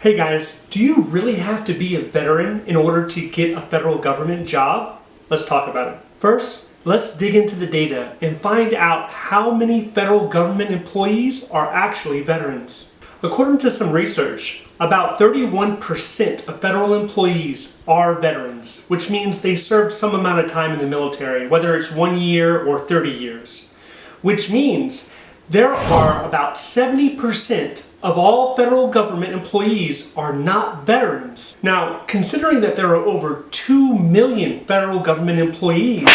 Hey guys, do you really have to be a veteran in order to get a federal government job? Let's talk about it. First, let's dig into the data and find out how many federal government employees are actually veterans. According to some research, about 31% of federal employees are veterans, which means they served some amount of time in the military, whether it's 1 year or 30 years. Which means there are about 70% of all federal government employees are not veterans. Now, considering that there are over 2 million federal government employees,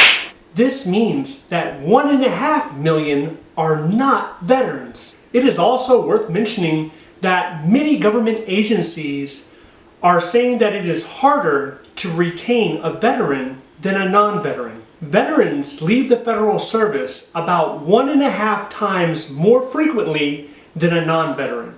this means that 1.5 million are not veterans. It is also worth mentioning that many government agencies are saying that it is harder to retain a veteran than a non-veteran. Veterans leave the federal service about 1.5 times more frequently than a non-veteran.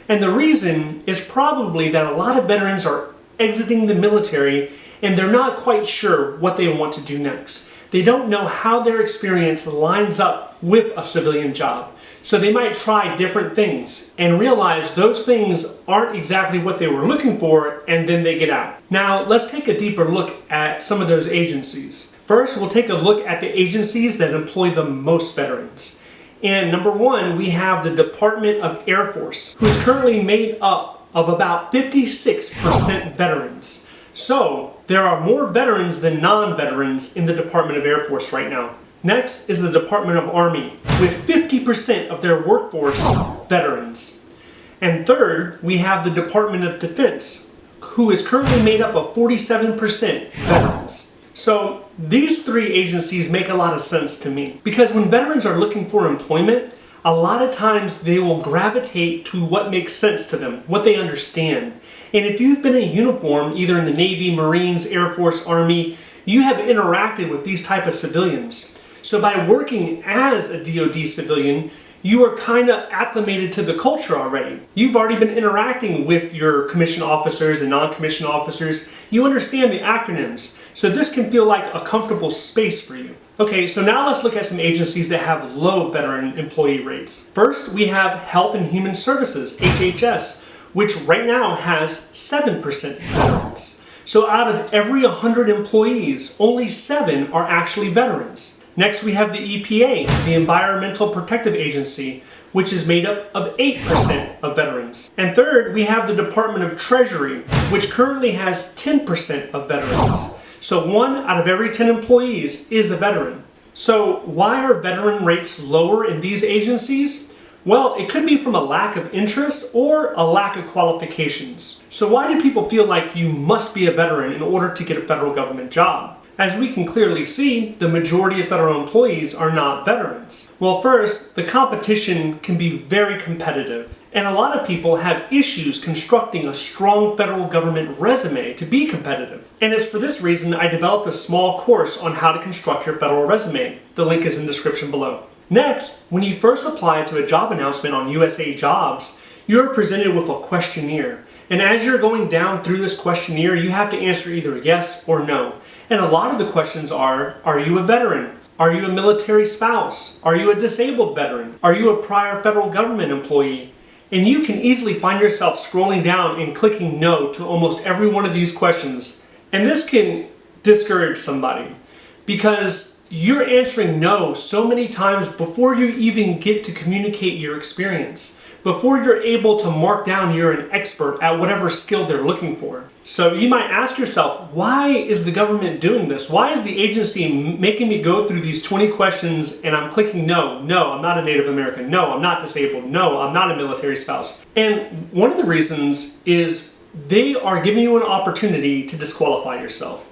And the reason is probably that a lot of veterans are exiting the military and they're not quite sure what they want to do next. They don't know how their experience lines up with a civilian job. So they might try different things and realize those things aren't exactly what they were looking for, and then they get out. Now, let's take a deeper look at some of those agencies. First, we'll take a look at the agencies that employ the most veterans. And number one, we have the Department of Air Force, who's currently made up of about 56% veterans. So, there are more veterans than non-veterans in the Department of Air Force right now. Next is the Department of Army, with 50% of their workforce veterans. And third, we have the Department of Defense, who is currently made up of 47% veterans. So these three agencies make a lot of sense to me, because when veterans are looking for employment, a lot of times they will gravitate to what makes sense to them, what they understand. And if you've been in uniform, either in the Navy, Marines, Air Force, Army, you have interacted with these type of civilians. So by working as a DoD civilian, you are kind of acclimated to the culture already. You've already been interacting with your commissioned officers and non-commissioned officers. You understand the acronyms. So this can feel like a comfortable space for you. Okay, so now let's look at some agencies that have low veteran employee rates. First, we have Health and Human Services, HHS, which right now has 7% veterans. So out of every 100 employees, only 7 are actually veterans. Next, we have the EPA, the Environmental Protective Agency, which is made up of 8% of veterans. And third, we have the Department of Treasury, which currently has 10% of veterans. So 1 out of every 10 employees is a veteran. So why are veteran rates lower in these agencies? Well, it could be from a lack of interest or a lack of qualifications. So why do people feel like you must be a veteran in order to get a federal government job? As we can clearly see, the majority of federal employees are not veterans. Well, first, the competition can be very competitive, and a lot of people have issues constructing a strong federal government resume to be competitive. And it's for this reason I developed a small course on how to construct your federal resume. The link is in the description below. Next, when you first apply to a job announcement on USA Jobs, you're presented with a questionnaire. And as you're going down through this questionnaire, you have to answer either yes or no. And a lot of the questions are you a veteran? Are you a military spouse? Are you a disabled veteran? Are you a prior federal government employee? And you can easily find yourself scrolling down and clicking no to almost every one of these questions. And this can discourage somebody, because you're answering no so many times before you even get to communicate your experience, before you're able to mark down you're an expert at whatever skill they're looking for. So you might ask yourself, why is the government doing this? Why is the agency making me go through these 20 questions and I'm clicking no? No, I'm not a Native American. No, I'm not disabled. No, I'm not a military spouse. And one of the reasons is they are giving you an opportunity to disqualify yourself.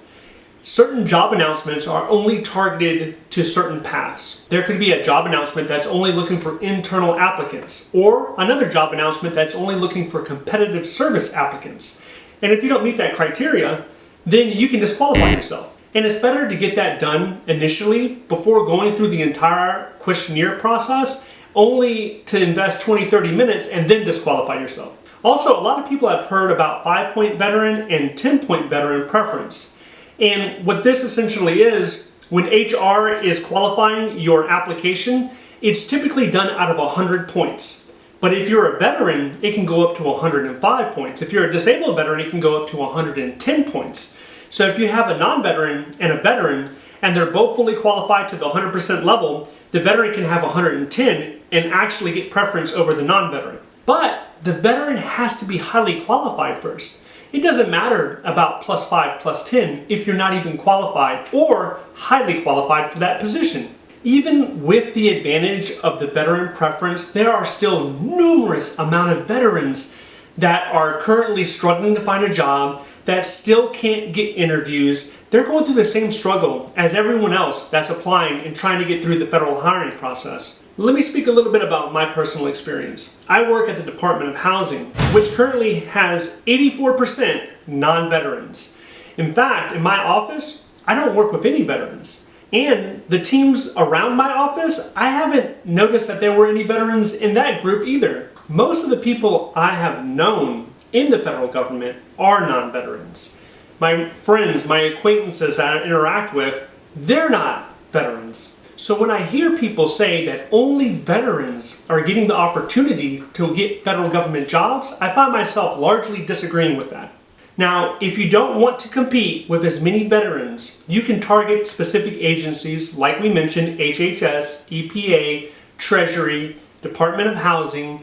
Certain job announcements are only targeted to certain paths. There could be a job announcement that's only looking for internal applicants, or another job announcement that's only looking for competitive service applicants. And if you don't meet that criteria, then you can disqualify yourself. And it's better to get that done initially before going through the entire questionnaire process, only to invest 20-30 minutes and then disqualify yourself. Also, a lot of people have heard about 5-point veteran and 10-point veteran preference. And what this essentially is, when HR is qualifying your application, it's typically done out of 100 points. But if you're a veteran, it can go up to 105 points. If you're a disabled veteran, it can go up to 110 points. So if you have a non-veteran and a veteran, and they're both fully qualified to the 100% level, the veteran can have 110 and actually get preference over the non-veteran. But the veteran has to be highly qualified first. It doesn't matter about +5, +10 if you're not even qualified or highly qualified for that position. Even with the advantage of the veteran preference, there are still numerous amount of veterans that are currently struggling to find a job, that still can't get interviews. They're going through the same struggle as everyone else that's applying and trying to get through the federal hiring process. Let me speak a little bit about my personal experience. I work at the Department of Housing, which currently has 84% non-veterans. In fact, in my office, I don't work with any veterans. And the teams around my office, I haven't noticed that there were any veterans in that group either. Most of the people I have known in the federal government are non-veterans. My friends, my acquaintances that I interact with, they're not veterans. So when I hear people say that only veterans are getting the opportunity to get federal government jobs, I find myself largely disagreeing with that. Now, if you don't want to compete with as many veterans, you can target specific agencies like we mentioned, HHS, EPA, Treasury, Department of Housing.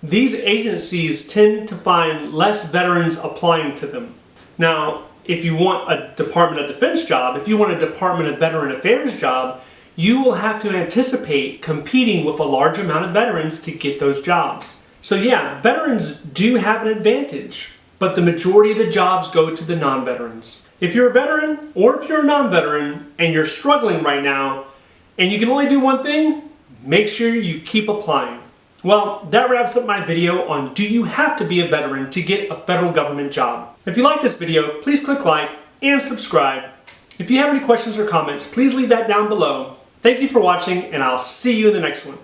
These agencies tend to find less veterans applying to them. Now, if you want a Department of Defense job, if you want a Department of Veteran Affairs job, you will have to anticipate competing with a large amount of veterans to get those jobs. So yeah, veterans do have an advantage, but the majority of the jobs go to the non-veterans. If you're a veteran or if you're a non-veteran and you're struggling right now and you can only do one thing, make sure you keep applying. Well, that wraps up my video on do you have to be a veteran to get a federal government job. If you like this video, please click like and subscribe. If you have any questions or comments, please leave that down below. Thank you for watching and I'll see you in the next one.